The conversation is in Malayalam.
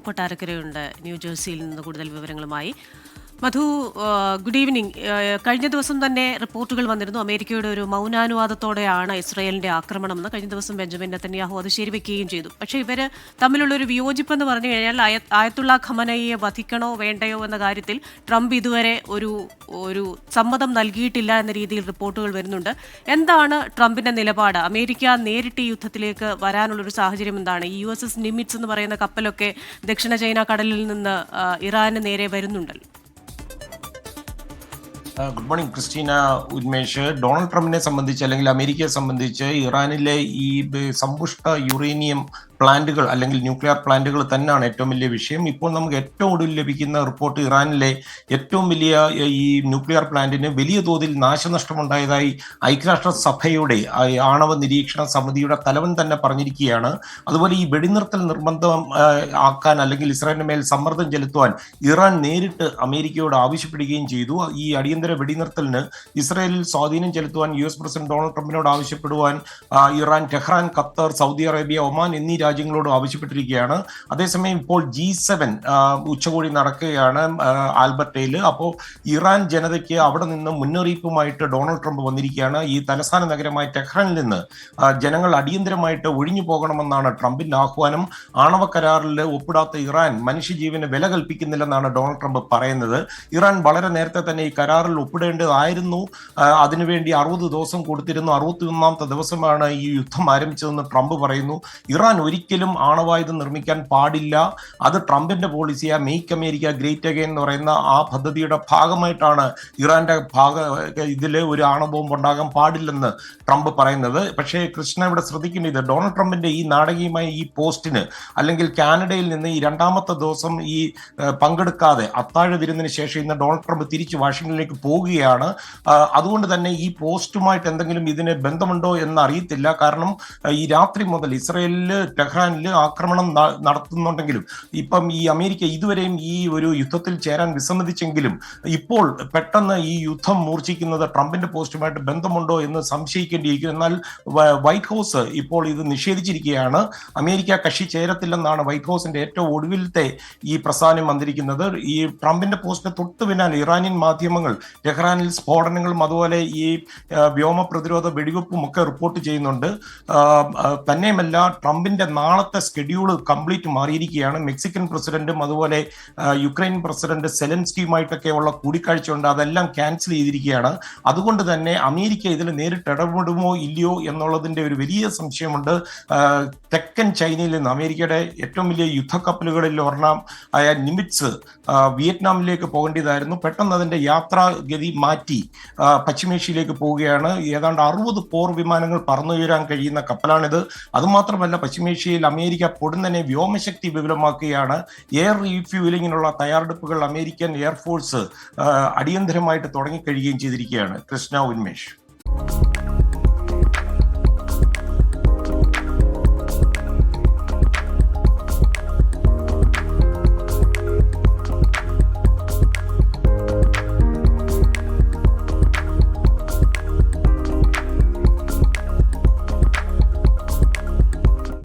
കൊട്ടാരക്കരയുണ്ട് ന്യൂജേഴ്സിയിൽ നിന്ന് കൂടുതൽ വിവരങ്ങളുമായി. മധു, ഗുഡ് ഈവനിങ്. കഴിഞ്ഞ ദിവസം തന്നെ റിപ്പോർട്ടുകൾ വന്നിരുന്നു അമേരിക്കയുടെ ഒരു മൗനാനുവാദത്തോടെയാണ് ഇസ്രായേലിന്റെ ആക്രമണമെന്ന്. കഴിഞ്ഞ ദിവസം ബെഞ്ചമിൻ നെതന്യാഹു അത് ശരിവെക്കുകയും ചെയ്തു. പക്ഷേ ഇവർ തമ്മിലുള്ളൊരു വിയോജിപ്പെന്ന് പറഞ്ഞു കഴിഞ്ഞാൽ ആയത്തുള്ള ഖമനയെ വധിക്കണോ വേണ്ടയോ എന്ന കാര്യത്തിൽ ട്രംപ് ഇതുവരെ ഒരു സമ്മതം നൽകിയിട്ടില്ല എന്ന രീതിയിൽ റിപ്പോർട്ടുകൾ വരുന്നുണ്ട്. എന്താണ് ട്രംപിന്റെ നിലപാട്? അമേരിക്ക നേരിട്ട് ഈ യുദ്ധത്തിലേക്ക് വരാനുള്ളൊരു സാഹചര്യം എന്താണ്? ഈ USS നിമിറ്റ്സ് എന്ന് പറയുന്ന കപ്പലൊക്കെ ദക്ഷിണ ചൈന കടലിൽ നിന്ന് ഇറാന് നേരെ വരുന്നുണ്ടല്ലോ. Good morning Christina, Unmesh. Donald ട്രംപിനെ സംബന്ധിച്ച് അല്ലെങ്കിൽ അമേരിക്കയെ സംബന്ധിച്ച് ഇറാനിലെ ഈ സമ്പുഷ്ട യുറേനിയം പ്ലാന്റുകൾ അല്ലെങ്കിൽ ന്യൂക്ലിയർ പ്ലാന്റുകൾ തന്നെയാണ് ഏറ്റവും വലിയ വിഷയം. ഇപ്പോൾ നമുക്ക് ഏറ്റവും ഒടുവിൽ ലഭിക്കുന്ന റിപ്പോർട്ട് ഇറാനിലെ ഏറ്റവും വലിയ ഈ ന്യൂക്ലിയർ പ്ലാന്റിന് വലിയ തോതിൽ നാശനഷ്ടമുണ്ടായതായി ഐക്യരാഷ്ട്രസഭയുടെ ആണവ നിരീക്ഷണ സമിതിയുടെ തലവൻ തന്നെ പറഞ്ഞിരിക്കുകയാണ്. അതുപോലെ ഈ വെടിനിർത്തൽ നിർബന്ധം ആക്കാൻ അല്ലെങ്കിൽ ഇസ്രായേലിന് മേൽ സമ്മർദ്ദം ചെലുത്തുവാൻ ഇറാൻ നേരിട്ട് അമേരിക്കയോട് ആവശ്യപ്പെടുകയും ചെയ്തു. ഈ അടിയന്തര വെടിനിർത്തലിന് ഇസ്രായേലിൽ സ്വാധീനം ചെലുത്തുവാൻ US പ്രസിഡന്റ് ഡൊണാൾഡ് ട്രംപിനോട് ആവശ്യപ്പെടുവാൻ Iran, Tehran, Qatar, Saudi Arabia, Oman എന്നീ രാജ്യങ്ങളോട് ആവശ്യപ്പെട്ടിരിക്കുകയാണ്. അതേസമയം ഇപ്പോൾ G7 ഉച്ചകോടി നടക്കുകയാണ് ആൽബർട്ടയിൽ. അപ്പോൾ ഇറാൻ ജനതയ്ക്ക് അവിടെ നിന്ന് മുന്നറിയിപ്പുമായിട്ട് ഡൊണാൾഡ് ട്രംപ് വന്നിരിക്കുകയാണ്. ഈ തലസ്ഥാന നഗരമായ ടെഹ്റാനിൽ നിന്ന് ജനങ്ങൾ അടിയന്തരമായിട്ട് ഒഴിഞ്ഞു പോകണമെന്നാണ് ട്രംപിന്റെ ആഹ്വാനം. ആണവ കരാറിൽ ഒപ്പിടാത്ത ഇറാൻ മനുഷ്യജീവന് വില കൽപ്പിക്കുന്നില്ലെന്നാണ് ഡൊണാൾഡ് ട്രംപ് പറയുന്നത്. ഇറാൻ വളരെ നേരത്തെ തന്നെ ഈ കരാറിൽ ഒപ്പിടേണ്ടതായിരുന്നു. അതിനുവേണ്ടി 60 ദിവസം കൊടുത്തിരുന്നു. 61ാമത്തെ ദിവസമാണ് ഈ യുദ്ധം ആരംഭിച്ചതെന്ന് ട്രംപ് പറയുന്നു. ഇറാൻ ഒരിക്കലും ആണവായുധം നിർമ്മിക്കാൻ പാടില്ല. അത് ട്രംപിന്റെ പോളിസിയാ. മെയ്ക്ക് അമേരിക്ക ഗ്രേറ്റ് അഗൈൻ എന്ന് പറയുന്ന ആ പദ്ധതിയുടെ ഭാഗമായിട്ടാണ് ഇറാന്റെ ഇതിൽ ഒരു ആണവ ബോംബ് ഉണ്ടാകാൻ പാടില്ലെന്ന് ട്രംപ് പറയുന്നത്. പക്ഷേ കൃഷ്ണ ഇവിടെ ശ്രദ്ധിക്കേണ്ടത് ഡൊണാൾഡ് ട്രംപിന്റെ ഈ നാടകീയമായ ഈ പോസ്റ്റിന് അല്ലെങ്കിൽ കാനഡയിൽ നിന്ന് ഈ 2ാമത്തെ ദിവസം ഈ പങ്കെടുക്കാതെ അത്താഴ വിരുന്നിന് ശേഷം ഇന്ന് ഡൊണാൾഡ് ട്രംപ് തിരിച്ച് വാഷിംഗ്ടണിലേക്ക് പോവുകയാണ്. അതുകൊണ്ട് തന്നെ ഈ പോസ്റ്റുമായിട്ട് എന്തെങ്കിലും ഇതിന് ബന്ധമുണ്ടോ എന്ന് അറിയത്തില്ല. കാരണം ഈ രാത്രി മുതൽ ഇസ്രയേലിൽ ടെഹ്റാനിൽ ആക്രമണം നടത്തുന്നുണ്ടെങ്കിലും ഇപ്പം ഈ അമേരിക്ക ഇതുവരെയും ഈ ഒരു യുദ്ധത്തിൽ ചേരാൻ വിസമ്മതിച്ചെങ്കിലും ഇപ്പോൾ പെട്ടെന്ന് ഈ യുദ്ധം മൂർച്ഛിക്കുന്നത് ട്രംപിന്റെ പോസ്റ്റുമായിട്ട് ബന്ധമുണ്ടോ എന്ന് സംശയിക്കേണ്ടിയിരിക്കും. എന്നാൽ വൈറ്റ് ഹൗസ് ഇപ്പോൾ ഇത് നിഷേധിച്ചിരിക്കുകയാണ്. അമേരിക്ക കക്ഷി ചേരത്തില്ലെന്നാണ് വൈറ്റ് ഹൗസിന്റെ ഏറ്റവും ഒടുവിലത്തെ ഈ പ്രസ്ഥാനം വന്നിരിക്കുന്നത്. ഈ ട്രംപിന്റെ പോസ്റ്റിന് തൊട്ടു പിന്നാലെ ഇറാനിയൻ മാധ്യമങ്ങൾ ടെഹ്റാനിൽ സ്ഫോടനങ്ങളും അതുപോലെ ഈ വ്യോമ പ്രതിരോധ വെടിവെപ്പും ഒക്കെ റിപ്പോർട്ട് ചെയ്യുന്നുണ്ട്. തന്നെയുമല്ല ട്രംപിന്റെ നാളത്തെ സ്കെഡ്യൂൾ കംപ്ലീറ്റ് മാറിയിരിക്കുകയാണ്. മെക്സിക്കൻ പ്രസിഡന്റും അതുപോലെ യുക്രൈൻ പ്രസിഡന്റ് സെലൻസ്കിയുമായിട്ടൊക്കെ ഉള്ള കൂടിക്കാഴ്ച ഉണ്ട്. അതെല്ലാം ക്യാൻസൽ ചെയ്തിരിക്കുകയാണ്. അതുകൊണ്ട് തന്നെ അമേരിക്ക ഇതിൽ നേരിട്ട് ഇടപെടുമോ ഇല്ലയോ എന്നുള്ളതിന്റെ ഒരു വലിയ സംശയമുണ്ട്. തെക്കൻ ചൈനയിൽ നിന്ന് അമേരിക്കയുടെ ഏറ്റവും വലിയ യുദ്ധക്കപ്പലുകളിൽ ഒരെണ്ണം ആയ നിമിറ്റ്സ് വിയറ്റ്നാമിലേക്ക് പോകേണ്ടതായിരുന്നു. പെട്ടെന്ന് അതിന്റെ യാത്രാഗതി മാറ്റി പശ്ചിമേഷ്യയിലേക്ക് പോവുകയാണ്. ഏതാണ്ട് 60 പോർ വിമാനങ്ങൾ പറന്നുയരാൻ കഴിയുന്ന കപ്പലാണിത്. അതുമാത്രമല്ല പശ്ചിമേഷ്യയിൽ അമേരിക്ക പൊടുന്നനെ വ്യോമശക്തി വിപുലമാക്കുകയാണ്. എയർ റീഫ്യൂലിങ്ങിനുള്ള തയ്യാറെടുപ്പുകൾ അമേരിക്കൻ എയർഫോഴ്സ് അടിയന്തരമായിട്ട് തുടങ്ങിക്കഴിയുകയും ചെയ്തിരിക്കുകയാണ്. കൃഷ്ണ, ഉന്മേഷ്.